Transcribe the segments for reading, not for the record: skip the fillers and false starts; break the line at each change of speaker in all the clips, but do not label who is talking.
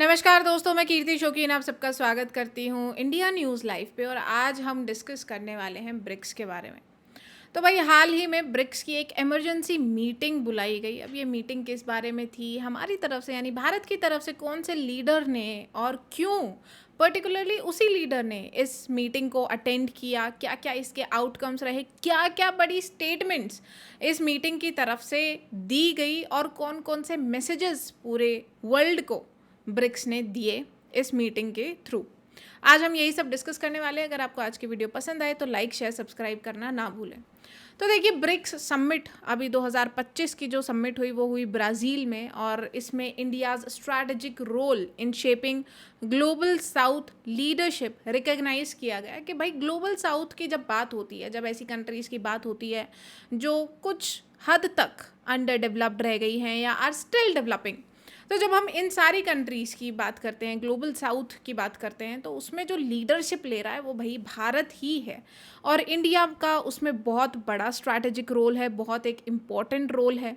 नमस्कार दोस्तों, मैं कीर्ति शौकीन आप सबका स्वागत करती हूँ इंडिया न्यूज़ लाइव पे। और आज हम डिस्कस करने वाले हैं ब्रिक्स के बारे में। तो भाई, हाल ही में ब्रिक्स की एक इमरजेंसी मीटिंग बुलाई गई। अब ये मीटिंग किस बारे में थी, हमारी तरफ से यानी भारत की तरफ से कौन से लीडर ने और क्यों पर्टिकुलरली उसी लीडर ने इस मीटिंग को अटेंड किया, क्या क्या इसके आउटकम्स रहे, क्या क्या बड़ी स्टेटमेंट्स इस मीटिंग की तरफ से दी गई और कौन कौन से मैसेजेस पूरे वर्ल्ड को ब्रिक्स ने दिए इस मीटिंग के थ्रू। आज हम यही सब डिस्कस करने वाले हैं। अगर आपको आज की वीडियो पसंद आए तो लाइक शेयर सब्सक्राइब करना ना भूलें। तो देखिए, ब्रिक्स समिट अभी 2025 की जो समिट हुई वो हुई ब्राज़ील में, और इसमें India's strategic role in shaping global south leadership recognise किया गया कि भाई, ग्लोबल साउथ की जब बात होती है, जब ऐसी कंट्रीज़ की बात होती है जो कुछ हद तक अंडर डेवलप्ड रह गई हैं या आर स्टिल डेवलपिंग, तो जब हम इन सारी कंट्रीज़ की बात करते हैं, ग्लोबल साउथ की बात करते हैं, तो उसमें जो लीडरशिप ले रहा है वो भाई भारत ही है। और इंडिया का उसमें बहुत बड़ा स्ट्रैटेजिक रोल है, बहुत एक इम्पॉर्टेंट रोल है।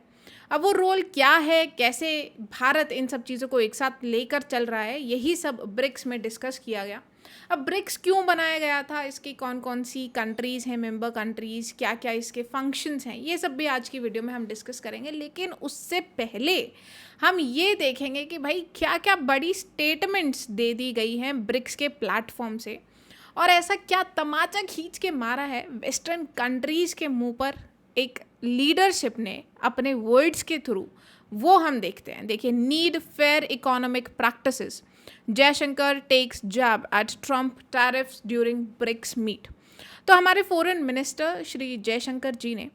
अब वो रोल क्या है, कैसे भारत इन सब चीज़ों को एक साथ लेकर चल रहा है, यही सब ब्रिक्स में डिस्कस किया गया। अब ब्रिक्स क्यों बनाया गया था, इसकी कौन कौन सी कंट्रीज़ हैं मेंबर कंट्रीज़, क्या क्या इसके फंक्शंस हैं, ये सब भी आज की वीडियो में हम डिस्कस करेंगे। लेकिन उससे पहले हम ये देखेंगे कि भाई, क्या क्या बड़ी स्टेटमेंट्स दे दी गई हैं ब्रिक्स के प्लेटफॉर्म से, और ऐसा क्या तमाचा खींच के मारा है वेस्टर्न कंट्रीज़ के मुंह पर एक लीडरशिप ने अपने वर्ड्स के थ्रू, वो हम देखते हैं। देखिए, need fair economic practices, Jaishankar takes jab at Trump tariffs during BRICS meet. तो हमारे फॉरेन मिनिस्टर श्री जयशंकर जी ने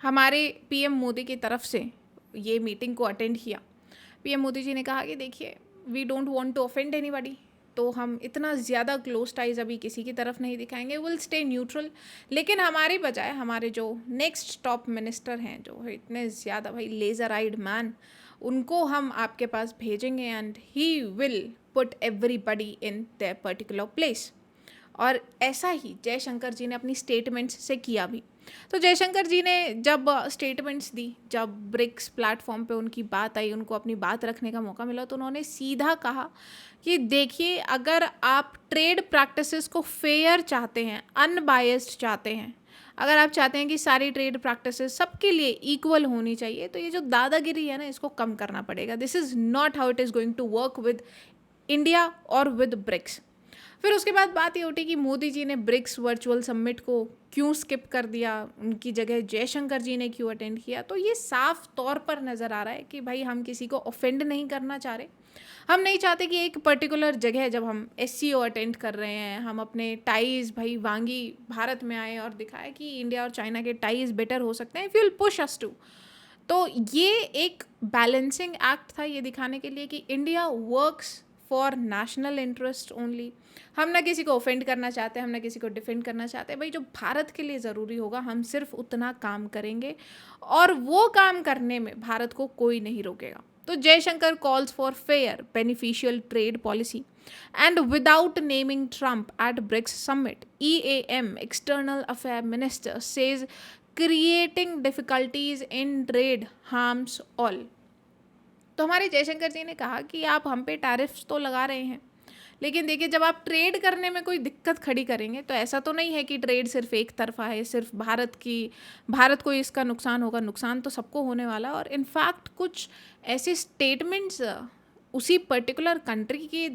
हमारे पीएम मोदी की तरफ से ये मीटिंग को अटेंड किया। पीएम मोदी जी ने कहा कि देखिए, we don't want to offend anybody, तो हम इतना ज़्यादा क्लोज टाइज अभी किसी की तरफ नहीं दिखाएंगे, विल स्टे न्यूट्रल। लेकिन हमारी बजाय हमारे जो नेक्स्ट टॉप मिनिस्टर हैं, जो इतने ज़्यादा भाई लेज़र आइड मैन, उनको हम आपके पास भेजेंगे and he will put everybody in their particular place. और ऐसा ही जयशंकर जी ने अपनी स्टेटमेंट्स से किया भी। तो जयशंकर जी ने जब स्टेटमेंट्स दी, जब ब्रिक्स प्लेटफॉर्म पे उनकी बात आई, उनको अपनी बात रखने का मौका मिला, तो उन्होंने सीधा कहा कि देखिए, अगर आप ट्रेड प्रैक्टिसेस को फेयर चाहते हैं, अनबायस्ड चाहते हैं, अगर आप चाहते हैं कि सारी ट्रेड प्रैक्टिसेस सबके लिए इक्वल होनी चाहिए, तो ये जो दादागिरी है ना, इसको कम करना पड़ेगा। This is not how it is going to work with India और विद ब्रिक्स। फिर उसके बाद बात ये उठी कि मोदी जी ने ब्रिक्स वर्चुअल समिट को क्यों स्किप कर दिया, उनकी जगह जयशंकर जी ने क्यों अटेंड किया। तो ये साफ तौर पर नज़र आ रहा है कि भाई, हम किसी को ऑफेंड नहीं करना चाह रहे। हम नहीं चाहते कि एक पर्टिकुलर जगह जब हम एससीओ अटेंड कर रहे हैं, हम अपने टाइज भाई वांगी भारत में आए और दिखाए कि इंडिया और चाइना के टाइज बेटर हो सकते हैं if you will push us too. तो ये एक बैलेंसिंग एक्ट था, ये दिखाने के लिए कि India works for national interest only. हम ना किसी को ऑफेंड करना चाहते हैं, हम ना किसी को डिफेंड करना चाहते हैं। भाई, जो भारत के लिए ज़रूरी होगा हम सिर्फ उतना काम करेंगे, और वो काम करने में भारत को कोई नहीं रोकेगा। तो Jaishankar calls for fair beneficial trade policy and without naming Trump at BRICS summit, EAM external affair minister says creating difficulties in trade harms all. तो हमारे जयशंकर जी ने कहा कि आप हम पे टैरिफ्स तो लगा रहे हैं, लेकिन देखिए, जब आप ट्रेड करने में कोई दिक्कत खड़ी करेंगे, तो ऐसा तो नहीं है कि ट्रेड सिर्फ एक तरफा है, सिर्फ भारत को इसका नुकसान होगा। नुकसान तो सबको होने वाला। और इनफैक्ट कुछ ऐसे स्टेटमेंट्स उसी पर्टिकुलर कंट्री के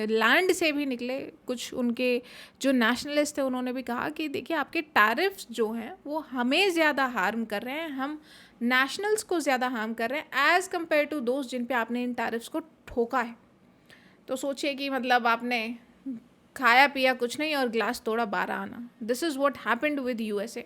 लैंड से भी निकले। कुछ उनके जो नेशनलिस्ट थे, उन्होंने भी कहा कि देखिए, आपके टैरिफ्स जो हैं वो हमें ज़्यादा हार्म कर रहे हैं, हम नेशनल्स को ज़्यादा हार्म कर रहे हैं एज़ कम्पेयर टू दोस्त जिन पे आपने इन टैरिफ्स को ठोका है। तो सोचिए कि मतलब आपने खाया पिया कुछ नहीं और ग्लास तोड़ा 12 आना। This is what happened with USA.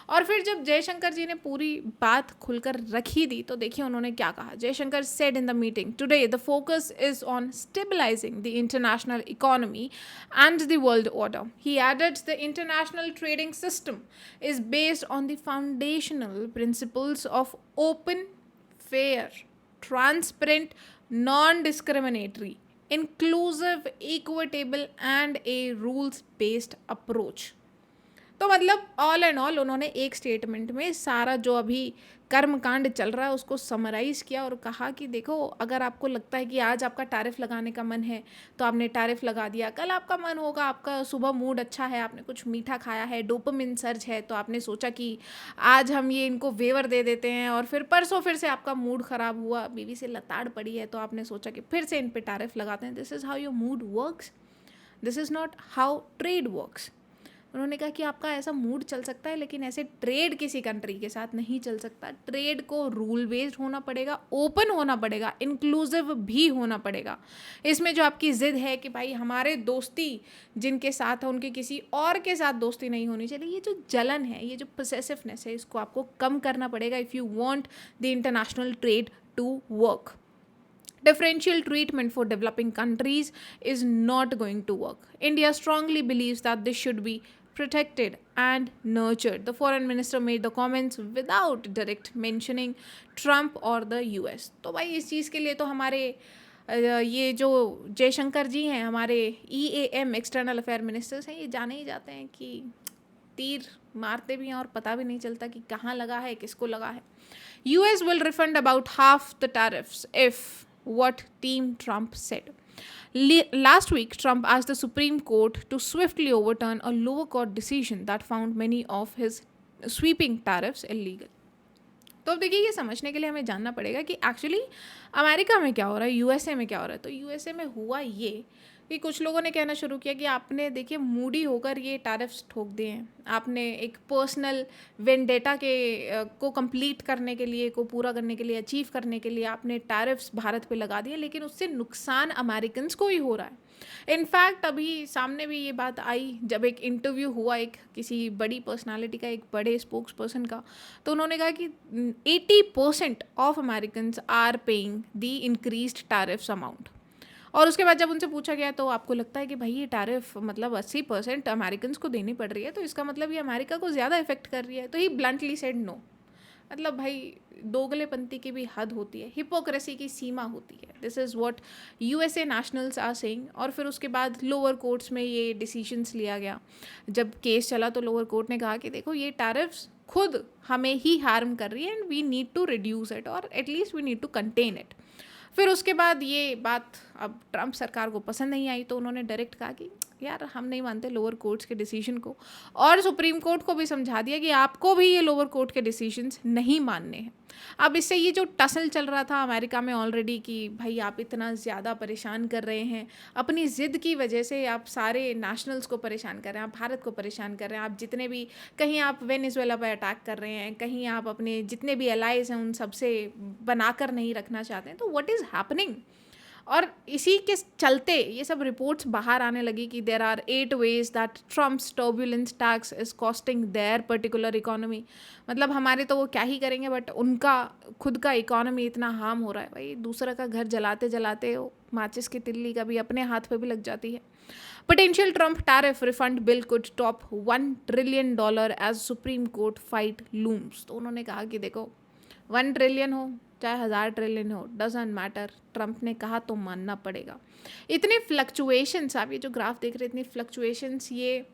और फिर जब जयशंकर जी ने पूरी बात खुलकर रखी दी, तो देखिए उन्होंने क्या कहा। Jaishankar said in the meeting today the focus is on stabilising the international economy and the world order. He added the international trading system is based on the foundational principles of open, fair, transparent, non-discriminatory, inclusive, equitable, and a rules-based approach. तो मतलब all and all उन्होंने एक statement में सारा जो अभी कर्मकांड चल रहा है उसको समराइज़ किया और कहा कि देखो, अगर आपको लगता है कि आज आपका टैरिफ लगाने का मन है तो आपने टैरिफ लगा दिया, कल आपका मन होगा, आपका सुबह मूड अच्छा है, आपने कुछ मीठा खाया है, डोपामिन सर्ज है, तो आपने सोचा कि आज हम ये इनको वेवर दे देते हैं, और फिर परसों फिर से आपका मूड ख़राब हुआ, बीवी से लताड़ पड़ी है, तो आपने सोचा कि फिर से इन पे टैरिफ लगाते हैं। This is how your mood works, this is not how trade works. उन्होंने कहा कि आपका ऐसा मूड चल सकता है, लेकिन ऐसे ट्रेड किसी कंट्री के साथ नहीं चल सकता। ट्रेड को रूल बेस्ड होना पड़ेगा, ओपन होना पड़ेगा, इंक्लूसिव भी होना पड़ेगा। इसमें जो आपकी ज़िद है कि भाई हमारे दोस्ती जिनके साथ है उनके किसी और के साथ दोस्ती नहीं होनी चाहिए, ये जो जलन है, ये जो पोसेसिवनेस है, इसको आपको कम करना पड़ेगा if you want the international trade to work. Differential treatment for developing countries is not going to work. India strongly believes that this should be protected and nurtured. The foreign minister made the comments without direct mentioning Trump or the US. तो भाई इस चीज़ के लिए तो हमारे ये जो जयशंकर जी हैं, हमारे EAM एक्सटर्नल अफेयर मिनिस्टर्स हैं, ये जाने ही जाते हैं कि तीर मारते भी हैं और पता भी नहीं चलता कि कहाँ लगा है, किसको लगा है. US will refund about half the tariffs if what Team Trump said. Last week, Trump asked the Supreme Court to swiftly overturn a lower court decision that found many of his sweeping tariffs illegal. तो अब देखिए, ये समझने के लिए हमें जानना पड़ेगा कि एक्चुअली अमेरिका में क्या हो रहा है, यूएसए में क्या हो रहा है. तो यूएसए में हुआ ये कि कुछ लोगों ने कहना शुरू किया कि आपने देखिए मूडी होकर ये टैरिफ्स ठोक दिए हैं, आपने एक पर्सनल वेंडेटा को कंप्लीट करने के लिए, को पूरा करने के लिए, अचीव करने के लिए आपने टैरिफ्स भारत पे लगा दिए, लेकिन उससे नुकसान अमेरिकन्स को ही हो रहा है. इनफैक्ट अभी सामने भी ये बात आई जब एक इंटरव्यू हुआ एक किसी बड़ी पर्सनालिटी का, एक बड़े स्पोक्स पर्सन का, तो उन्होंने कहा कि 80% of Americans are paying the increased tariffs amount. और उसके बाद जब उनसे पूछा गया तो आपको लगता है कि भाई ये टैरिफ मतलब 80% अमेरिकन्स को देनी पड़ रही है, तो इसका मतलब ये अमेरिका को ज़्यादा इफेक्ट कर रही है. तो ही ब्लंटली सेड नो. मतलब भाई दोगलेपंती की भी हद होती है, हिपोक्रेसी की सीमा होती है. This is what USA nationals are saying. और फिर उसके बाद लोअर कोर्ट्स में ये डिसीजंस लिया गया. जब केस चला तो लोअर कोर्ट ने कहा कि देखो, ये टैरिफ्स खुद हमें ही हार्म कर रही है and we need to reduce it, और at least we need to contain it. फिर उसके बाद ये बात अब ट्रंप सरकार को पसंद नहीं आई, तो उन्होंने डायरेक्ट कहा कि यार हम नहीं मानते लोअर कोर्ट्स के डिसीजन को, और सुप्रीम कोर्ट को भी समझा दिया कि आपको भी ये लोअर कोर्ट के डिसीजंस नहीं मानने हैं. अब इससे ये जो टसल चल रहा था अमेरिका में ऑलरेडी कि भाई आप इतना ज़्यादा परेशान कर रहे हैं, अपनी ज़िद की वजह से आप सारे नेशनल्स को परेशान कर रहे हैं, आप भारत को परेशान कर रहे हैं, आप जितने भी, कहीं आप वेनेजुएला पर अटैक कर रहे हैं, कहीं आप अपने जितने भी एलाइज हैं उन सबसे बनाकर नहीं रखना चाहते हैं. तो व्हाट इज़ हैपनिंग. और इसी के चलते ये सब रिपोर्ट्स बाहर आने लगी कि there are 8 ways that Trump's turbulence tax is costing their particular economy. मतलब हमारे तो वो क्या ही करेंगे, बट उनका खुद का इकोनॉमी इतना हार्म हो रहा है. भाई दूसरा का घर जलाते जलाते वो माचिस की तिल्ली कभी अपने हाथ पे भी लग जाती है. Potential Trump tariff refund bill could top $1 trillion as Supreme Court fight looms. तो उन्होंने कहा कि देखो, 1 ट्रिलियन हो चाहे 1000 ट्रिलियन हो, डजेंट मैटर, ट्रंप ने कहा तो मानना पड़ेगा. इतने फ्लक्चुएशंस, आप ये जो ग्राफ देख रहे हैं, इतनी फ्लक्चुएशंस ये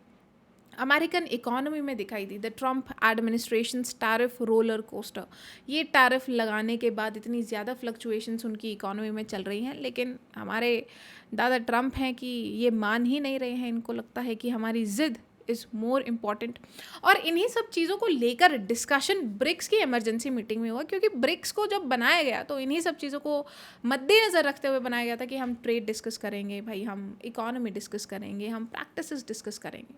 अमेरिकन इकोनॉमी में दिखाई दी. The Trump administration tariff roller coaster. ये टैरिफ लगाने के बाद इतनी ज़्यादा फ्लक्चुएशंस उनकी इकोनॉमी में चल रही हैं, लेकिन हमारे दादा ट्रंप हैं कि ये मान ही नहीं रहे हैं. इनको लगता है कि हमारी ज़िद इज़ मोर इम्पॉर्टेंट. और इन्हीं सब चीज़ों को लेकर डिस्कशन ब्रिक्स की इमरजेंसी मीटिंग में हुआ, क्योंकि ब्रिक्स को जब बनाया गया तो इन्हीं सब चीज़ों को मद्देनज़र रखते हुए बनाया गया था कि हम ट्रेड डिस्कस करेंगे, भाई हम इकोनॉमी डिस्कस करेंगे, हम प्रैक्टिसेस डिस्कस करेंगे.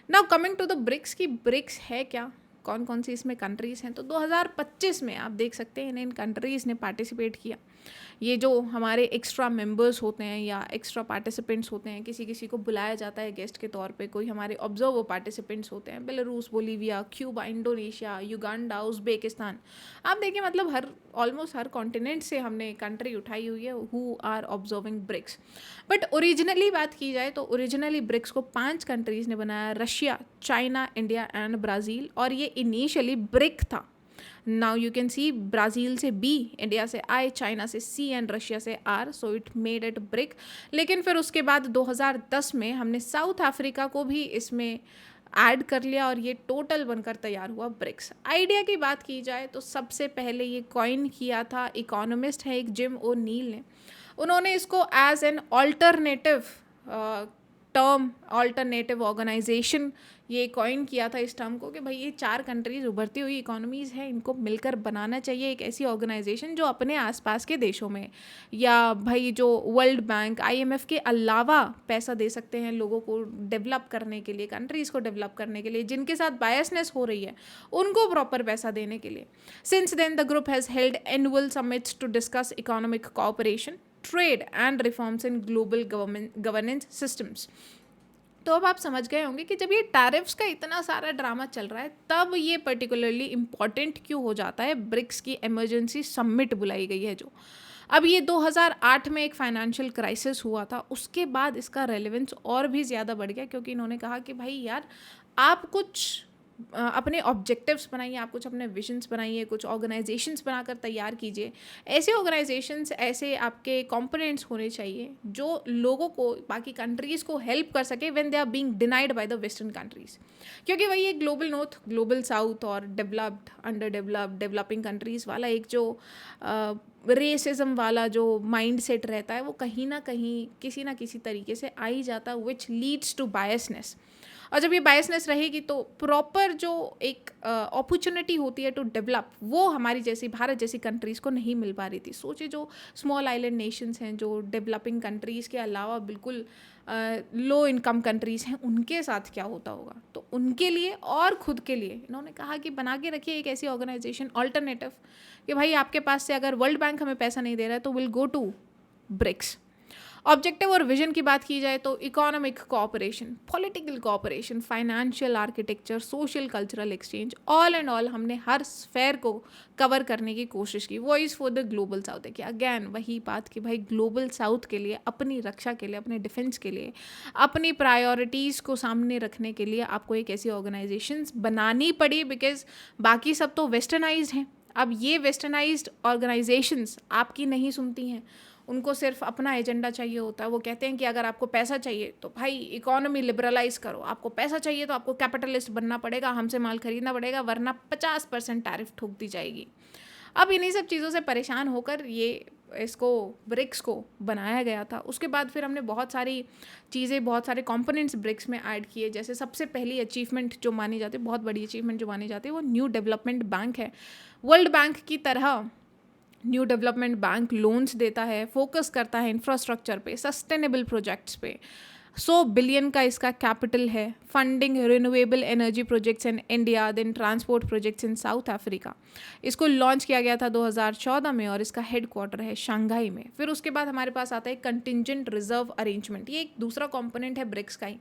Now coming to the BRICS की ब्रिक्स है क्या, कौन कौन सी इसमें कंट्रीज़ हैं. तो 2025 में आप देख सकते हैं इन कंट्रीज़ ने पार्टिसिपेट किया. ये जो हमारे एक्स्ट्रा मेंबर्स होते हैं या एक्स्ट्रा पार्टिसिपेंट्स होते हैं, किसी किसी को बुलाया जाता है गेस्ट के तौर पे, कोई हमारे ऑब्जर्वर पार्टिसिपेंट्स होते हैं, Belarus, Bolivia, Cuba, Indonesia, Uganda, Uzbekistan. आप देखिए मतलब ऑलमोस्ट हर कॉन्टिनेंट से हमने कंट्री उठाई हुई है who are observing BRICS. But originally बात की जाए तो ओरिजिनली ब्रिक्स को 5 कंट्रीज़ ने बनाया, Russia, China, India and Brazil. और ये इनिशियली ब्रिक था. Now you can see Brazil से B, इंडिया से I, चाइना से C एंड रशिया से R. So it made it BRIC. लेकिन फिर उसके बाद 2010 में हमने साउथ अफ्रीका को भी इसमें ऐड कर लिया और ये टोटल बनकर तैयार हुआ ब्रिक्स। आइडिया की बात की जाए तो सबसे पहले ये कॉइन किया था इकोनॉमिस्ट है एक जिम ओ'नील ने। उन्होंने इसको as an alternative term, alternative organization ये कॉइन किया था इस टर्म को कि भाई ये 4 कंट्रीज उभरती हुई इकोनॉमीज़ हैं, इनको मिलकर बनाना चाहिए एक ऐसी ऑर्गेनाइजेशन जो अपने आसपास के देशों में या भाई जो वर्ल्ड बैंक आईएमएफ के अलावा पैसा दे सकते हैं लोगों को डेवलप करने के लिए, कंट्रीज़ को डेवलप करने के लिए, जिनके साथ बायसनेस हो रही है उनको प्रॉपर पैसा देने के लिए। Since then the group has held annual summits to discuss economic cooperation, trade and reforms in global governance systems. तो अब आप समझ गए होंगे कि जब ये टैरिफ्स का इतना सारा ड्रामा चल रहा है तब ये पर्टिकुलरली इम्पॉर्टेंट क्यों हो जाता है। ब्रिक्स की इमरजेंसी समिट बुलाई गई है जो अब ये 2008 में एक फाइनेंशियल क्राइसिस हुआ था, उसके बाद इसका रेलेवेंस और भी ज़्यादा बढ़ गया क्योंकि इन्होंने कहा कि भाई यार आप कुछ अपने ऑब्जेक्टिव्स बनाइए, आप कुछ अपने विजन्स बनाइए, कुछ ऑर्गेनाइजेशंस बनाकर तैयार कीजिए। ऐसे ऑर्गेनाइजेशंस, ऐसे आपके कंपोनेंट्स होने चाहिए जो लोगों को, बाकी कंट्रीज़ को हेल्प कर सके when they are being denied by the western countries. क्योंकि वही एक ग्लोबल नॉर्थ, ग्लोबल साउथ और developed, under developed, developing countries वाला एक जो रेसिज्म वाला जो माइंड सेट रहता है वो कहीं ना कहीं किसी ना किसी तरीके से आ ही जाता है, विच लीड्स टू बायसनेस। और जब ये बायसनेस रहेगी तो प्रॉपर जो एक अपॉर्चुनिटी होती है टू डेवलप, वो हमारी जैसी भारत जैसी कंट्रीज़ को नहीं मिल पा रही थी। सोचिए जो स्मॉल आइलैंड नेशंस हैं, जो डेवलपिंग कंट्रीज़ के अलावा बिल्कुल लो इनकम कंट्रीज़ हैं, उनके साथ क्या होता होगा। तो उनके लिए और खुद के लिए इन्होंने कहा कि बना के रखिए एक ऐसी ऑर्गेनाइजेशन ऑल्टरनेटिव कि भाई आपके पास से अगर वर्ल्ड बैंक हमें पैसा नहीं दे रहा है तो will go to BRICS. Objective और विजन की बात की जाए तो economic cooperation, political cooperation, financial architecture, social cultural exchange, all and all हमने हर स्फेयर को कवर करने की कोशिश की। Voice for the global south देखिए, अगैन वही बात कि भाई ग्लोबल साउथ के लिए, अपनी रक्षा के लिए, अपने डिफेंस के लिए, अपनी प्रायोरिटीज़ को सामने रखने के लिए आपको एक ऐसी ऑर्गेनाइजेशंस बनानी पड़ी, बिकॉज बाकी सब तो वेस्टर्नाइज्ड हैं। अब ये वेस्टर्नाइज्ड ऑर्गेनाइजेशंस आपकी नहीं सुनती हैं, उनको सिर्फ अपना एजेंडा चाहिए होता है। वो कहते हैं कि अगर आपको पैसा चाहिए तो भाई इकोनॉमी लिबरलाइज करो, आपको पैसा चाहिए तो आपको कैपिटलिस्ट बनना पड़ेगा, हमसे माल खरीदना पड़ेगा, वरना 50% टैरिफ ठोक दी जाएगी। अब इन्हीं सब चीज़ों से परेशान होकर ये इसको ब्रिक्स को बनाया गया था। उसके बाद फिर हमने बहुत सारी चीज़ें, बहुत सारे कंपोनेंट्स ब्रिक्स में ऐड किए। जैसे सबसे पहली अचीवमेंट जो मानी जाती है, बहुत बड़ी अचीवमेंट जो मानी जाती है, वो न्यू डेवलपमेंट बैंक है। वर्ल्ड बैंक की तरह न्यू डेवलपमेंट बैंक लोन्स देता है, फोकस करता है इंफ्रास्ट्रक्चर पे, सस्टेनेबल प्रोजेक्ट्स पे। 100 बिलियन का इसका कैपिटल है। Funding renewable energy projects in India, then transport projects in South Africa. इसको लॉन्च किया गया था 2014 में और इसका हेडक्वार्टर है शंघाई में। फिर उसके बाद हमारे पास आता है कंटिंजेंट रिजर्व अरेंजमेंट, ये एक दूसरा कंपोनेंट है ब्रिक्स का ही।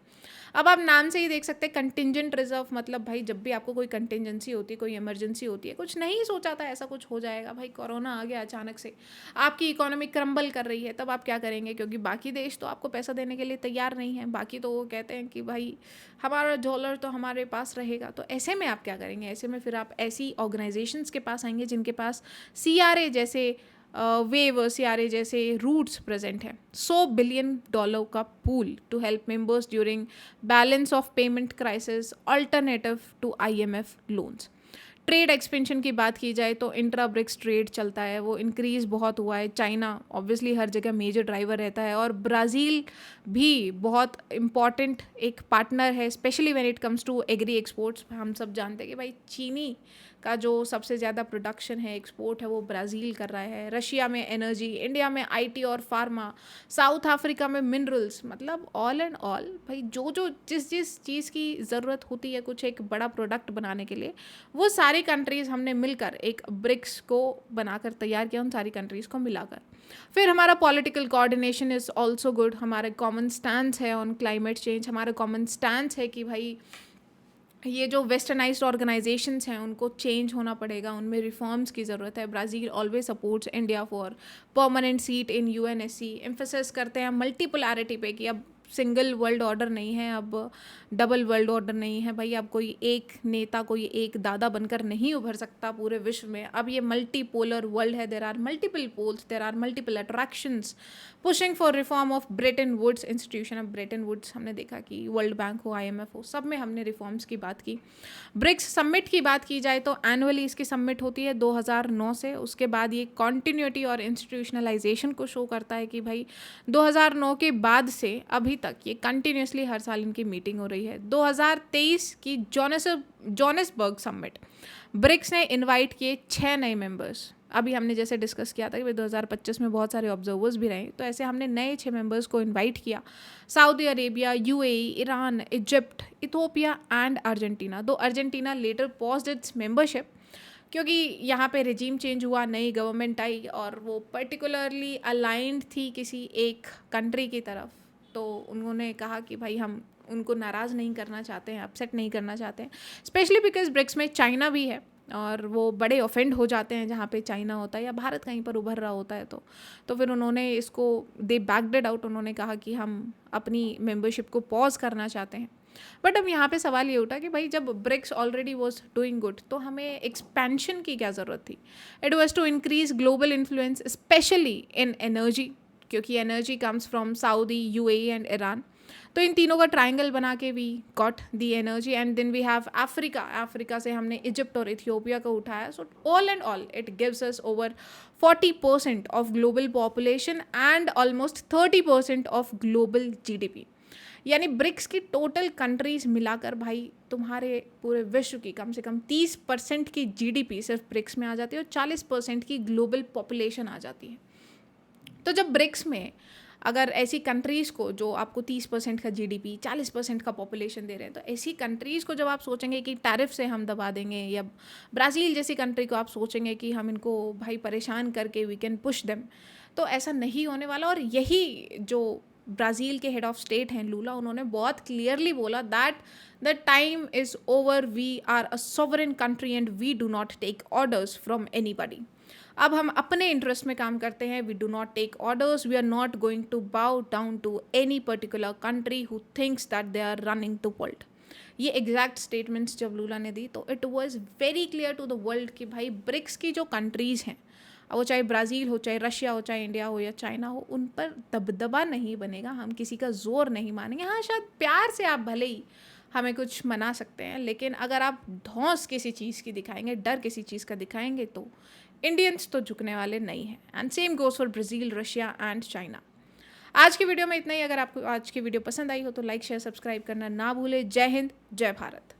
अब आप नाम से ही देख सकते हैं कंटिंजेंट रिजर्व मतलब भाई जब भी आपको कोई कंटिंजेंसी होती है, कोई इमरजेंसी होती है, कुछ नहीं सोचा था ऐसा कुछ हो जाएगा, भाई कोरोना आ गया अचानक से, आपकी इकोनॉमी क्रम्बल कर रही है, तब आप क्या करेंगे? क्योंकि बाकी देश तो आपको पैसा देने के लिए तैयार नहीं है, बाकी तो वो कहते हैं कि भाई हमारा डॉलर तो हमारे पास रहेगा। तो ऐसे में आप क्या करेंगे? ऐसे में फिर आप ऐसी ऑर्गेनाइजेशंस के पास आएंगे जिनके पास सीआरए जैसे वेव, सीआरए जैसे रूट्स प्रेजेंट है। $100 बिलियन का pool to help members during balance of payment crisis, alternative to IMF loans. Trade expansion की बात की जाए तो इंट्रा ब्रिक्स ट्रेड चलता है, वो इंक्रीज़ बहुत हुआ है। चाइना ऑब्वियसली हर जगह मेजर ड्राइवर रहता है और ब्राज़ील भी बहुत इम्पॉर्टेंट एक पार्टनर है, specially when it comes to agri exports. हम सब जानते हैं कि भाई चीनी का जो सबसे ज़्यादा प्रोडक्शन है, एक्सपोर्ट है, वो ब्राज़ील कर रहा है। रशिया में एनर्जी, इंडिया में आईटी और फार्मा, साउथ अफ्रीका में मिनरल्स, मतलब ऑल एंड ऑल भाई जो जो जिस जिस चीज़ की ज़रूरत होती है कुछ एक बड़ा प्रोडक्ट बनाने के लिए, वो सारी कंट्रीज़ हमने मिलकर एक ब्रिक्स को बनाकर तैयार किया, उन सारी कंट्रीज़ को मिलाकर। फिर हमारा political coordination is also good. हमारा कॉमन स्टैंड है ऑन क्लाइमेट चेंज, हमारा कॉमन स्टैंड है कि भाई ये जो वेस्टर्नाइज्ड ऑर्गेनाइजेशंस हैं उनको चेंज होना पड़ेगा, उनमें रिफॉर्म्स की ज़रूरत है। Brazil always supports India for permanent seat in UNSC. Emphasis करते हैं मल्टीपोलैरिटी पे कि अब सिंगल वर्ल्ड ऑर्डर नहीं है, अब डबल वर्ल्ड ऑर्डर नहीं है भाई। अब कोई एक नेता, कोई एक दादा बनकर नहीं उभर सकता पूरे विश्व में। अब ये मल्टी पोलर वर्ल्ड है, there are multiple poles, there are multiple attractions pushing for reform of Bretton Woods institution. अब ब्रेटन वुड्स हमने देखा कि वर्ल्ड बैंक हो, IMF हो, सब में हमने रिफॉर्म्स की बात की। ब्रिक्स समिट की बात की जाए तो एनुअली इसकी समिट होती है 2009 से। उसके बाद ये कॉन्टिन्यूटी और इंस्टीट्यूशनलाइजेशन को शो करता है कि भाई 2009 के बाद से अभी तक ये कंटिन्यूसली हर साल इनकी मीटिंग हो रही है। 2023 की जोहानिसबर्ग समिट, ब्रिक्स ने इनवाइट किए 6 नए मेंबर्स। अभी हमने जैसे डिस्कस किया था कि भाई 2025 में बहुत सारे ऑब्जर्वर्स भी रहे, तो ऐसे हमने नए 6 मेंबर्स को इनवाइट किया। Saudi Arabia, UAE, Iran, Egypt, Ethiopia and Argentina. Though Argentina later paused its membership क्योंकि यहाँ पे रिजीम चेंज हुआ, नई गवर्नमेंट आई और वो पर्टिकुलरली अलाइंड थी किसी एक कंट्री की तरफ। तो उन्होंने कहा कि भाई हम उनको नाराज़ नहीं करना चाहते हैं, अपसेट नहीं करना चाहते हैं, स्पेशली बिकॉज ब्रिक्स में चाइना भी है और वो बड़े ऑफेंड हो जाते हैं जहाँ पे चाइना होता है या भारत कहीं पर उभर रहा होता है। तो फिर उन्होंने इसको दे बैकडेड आउट। उन्होंने कहा कि हम अपनी मेंबरशिप को पॉज करना चाहते हैं। बट अब यहाँ पे सवाल ये उठा कि भाई जब BRICS already was doing good तो हमें एक्सपेंशन की क्या ज़रूरत थी। It was to increase global influence specially in energy, क्योंकि energy comes from Saudi, UAE and Iran. तो इन तीनों का ट्राइंगल बना के we got the energy and then we have Africa से हमने इजिप्ट और इथियोपिया को उठाया। So all and all it gives us over 40% of global population and almost 30% of global GDP। यानी ब्रिक्स की टोटल कंट्रीज मिलाकर भाई तुम्हारे पूरे विश्व की कम से कम 30% की GDP सिर्फ ब्रिक्स में आ जाती है और 40% की ग्लोबल पॉपुलेशन आ जाती है। तो जब ब्रिक्स में अगर ऐसी कंट्रीज़ को जो आपको 30% का GDP, 40% का पॉपुलेशन दे रहे हैं, तो ऐसी कंट्रीज़ को जब आप सोचेंगे कि टैरिफ से हम दबा देंगे, या ब्राज़ील जैसी कंट्री को आप सोचेंगे कि हम इनको भाई परेशान करके वी कैन पुश देम, तो ऐसा नहीं होने वाला। और यही जो ब्राज़ील के हेड ऑफ स्टेट हैं लूला, उन्होंने बहुत क्लियरली बोला that the time is over, we are a sovereign country and we do not take orders from anybody. अब हम अपने इंटरेस्ट में काम करते हैं, we do not take orders, we are not going to bow down to any particular country who thinks that they are running to world. ये exact statements जब Lula ने दी तो it was very clear to the world कि भाई BRICS की जो countries हैं, वो चाहे ब्राज़ील हो, चाहे रशिया हो, चाहे इंडिया हो या चाइना हो, उन पर दबदबा नहीं बनेगा, हम किसी का जोर नहीं मानेंगे। हाँ, शायद प्यार से आप भले ही हमें कुछ मना सकते हैं, लेकिन अगर आप धौंस किसी चीज़ की दिखाएंगे, डर किसी चीज़ का दिखाएंगे, तो इंडियंस तो झुकने वाले नहीं हैं। And same goes for Brazil, Russia and China. आज की वीडियो में इतना ही। अगर आपको आज की वीडियो पसंद आई हो तो लाइक, शेयर, सब्सक्राइब करना ना भूलें। जय हिंद, जय भारत।